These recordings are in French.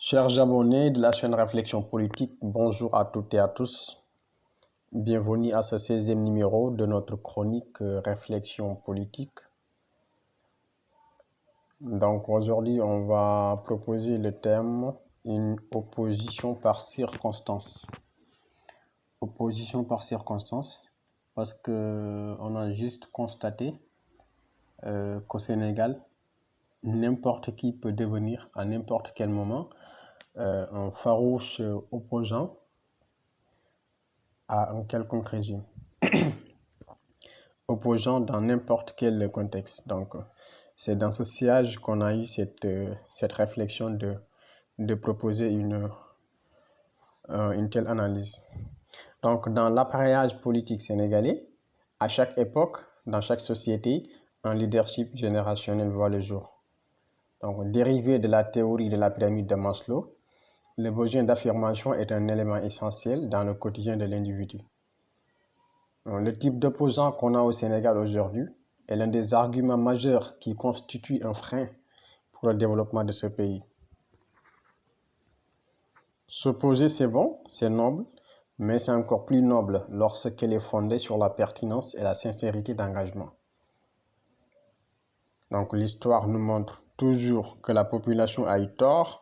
Chers abonnés de la chaîne Réflexion Politique, bonjour à toutes et à tous. Bienvenue à ce 16e numéro de notre chronique Réflexion Politique. Donc aujourd'hui, on va proposer le thème une opposition par circonstance. Opposition par circonstance, parce qu'on a juste constaté qu'au Sénégal, n'importe qui peut devenir à n'importe quel moment un farouche opposant à un quelconque régime, opposant dans n'importe quel contexte. Donc, c'est dans ce sillage qu'on a eu cette réflexion de proposer une telle analyse. Donc, dans l'appareillage politique sénégalais, à chaque époque, dans chaque société, un leadership générationnel voit le jour. Donc, dérivé de la théorie de la pyramide de Maslow, le besoin d'affirmation est un élément essentiel dans le quotidien de l'individu. Le type d'opposant qu'on a au Sénégal aujourd'hui est l'un des arguments majeurs qui constitue un frein pour le développement de ce pays. S'opposer, c'est bon, c'est noble, mais c'est encore plus noble lorsqu'elle est fondée sur la pertinence et la sincérité d'engagement. Donc l'histoire nous montre toujours que la population a eu tort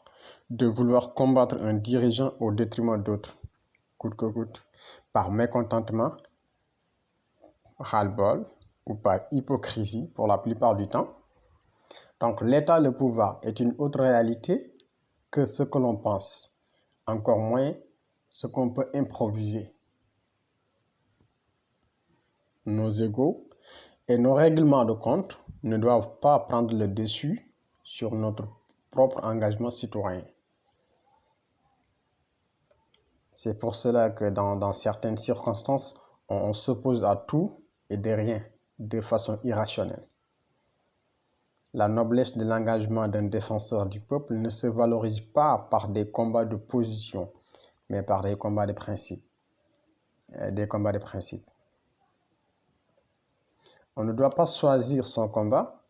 de vouloir combattre un dirigeant au détriment d'autres, coûte que coûte, par mécontentement, ras-le-bol ou par hypocrisie pour la plupart du temps. Donc l'état, le pouvoir est une autre réalité que ce que l'on pense, encore moins ce qu'on peut improviser. Nos égos et nos règlements de compte ne doivent pas prendre le dessus sur notre propre engagement citoyen. C'est pour cela que dans certaines circonstances, on s'oppose à tout et de rien de façon irrationnelle. La noblesse de l'engagement d'un défenseur du peuple ne se valorise pas par des combats de position, mais par des combats de principe. On ne doit pas choisir son combat.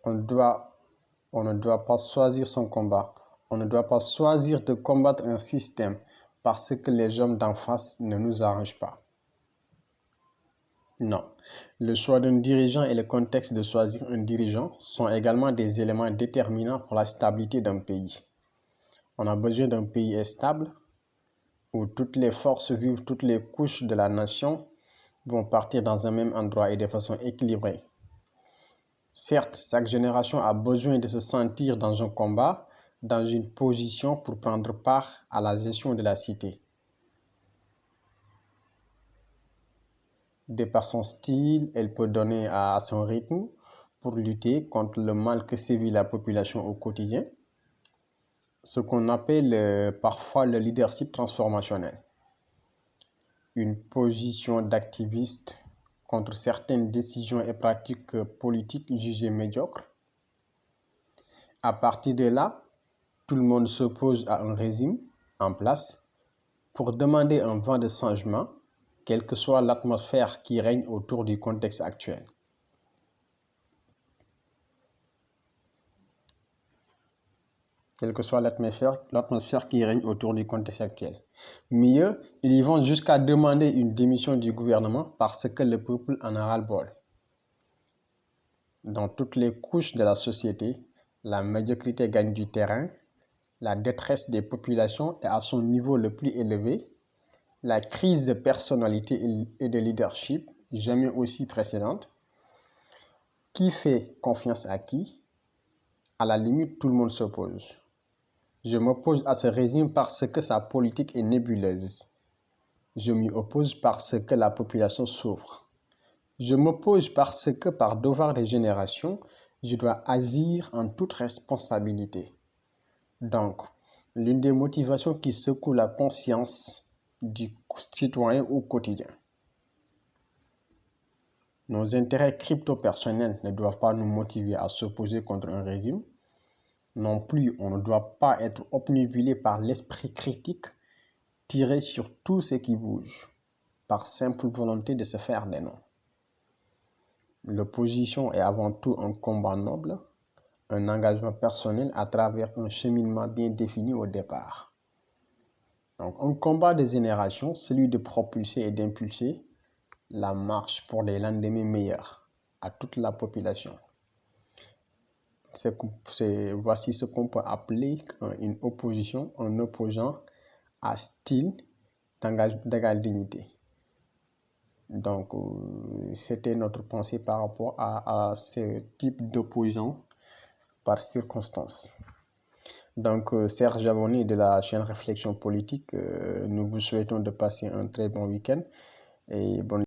On ne doit pas choisir son combat. On ne doit pas choisir de combattre un système parce que les hommes d'en face ne nous arrangent pas. Non. Le choix d'un dirigeant et le contexte de choisir un dirigeant sont également des éléments déterminants pour la stabilité d'un pays. On a besoin d'un pays stable où toutes les forces vives, toutes les couches de la nation vont partir dans un même endroit et de façon équilibrée. Certes, chaque génération a besoin de se sentir dans un combat, dans une position pour prendre part à la gestion de la cité. De par son style, elle peut donner à son rythme pour lutter contre le mal que sévit la population au quotidien, ce qu'on appelle parfois le leadership transformationnel. Une position d'activiste contre certaines décisions et pratiques politiques jugées médiocres. À partir de là, tout le monde s'oppose à un régime en place pour demander un vent de changement, quelle que soit l'atmosphère qui règne autour du contexte actuel. Quelle que soit l'atmosphère qui règne autour du contexte actuel. Mieux, ils y vont jusqu'à demander une démission du gouvernement parce que le peuple en a ras-le-bol. Dans toutes les couches de la société, la médiocrité gagne du terrain, la détresse des populations est à son niveau le plus élevé, la crise de personnalité et de leadership, jamais aussi précédente. Qui fait confiance à qui? À la limite, tout le monde s'oppose. Je m'oppose à ce régime parce que sa politique est nébuleuse. Je m'y oppose parce que la population souffre. Je m'oppose parce que par devoir de génération, je dois agir en toute responsabilité. Donc, l'une des motivations qui secoue la conscience du citoyen au quotidien. Nos intérêts crypto-personnels ne doivent pas nous motiver à s'opposer contre un régime. Non plus, on ne doit pas être obnubilé par l'esprit critique tiré sur tout ce qui bouge, par simple volonté de se faire des noms. L'opposition est avant tout un combat noble, un engagement personnel à travers un cheminement bien défini au départ. Donc, un combat de génération, celui de propulser et d'impulser la marche pour des lendemains meilleurs à toute la population. Voici ce qu'on peut appeler une opposition, un opposant à style d'égale dignité. Donc, c'était notre pensée par rapport à ce type d'opposant par circonstance. Donc, Serge abonné de la chaîne Réflexion Politique, nous vous souhaitons de passer un très bon week-end et bonne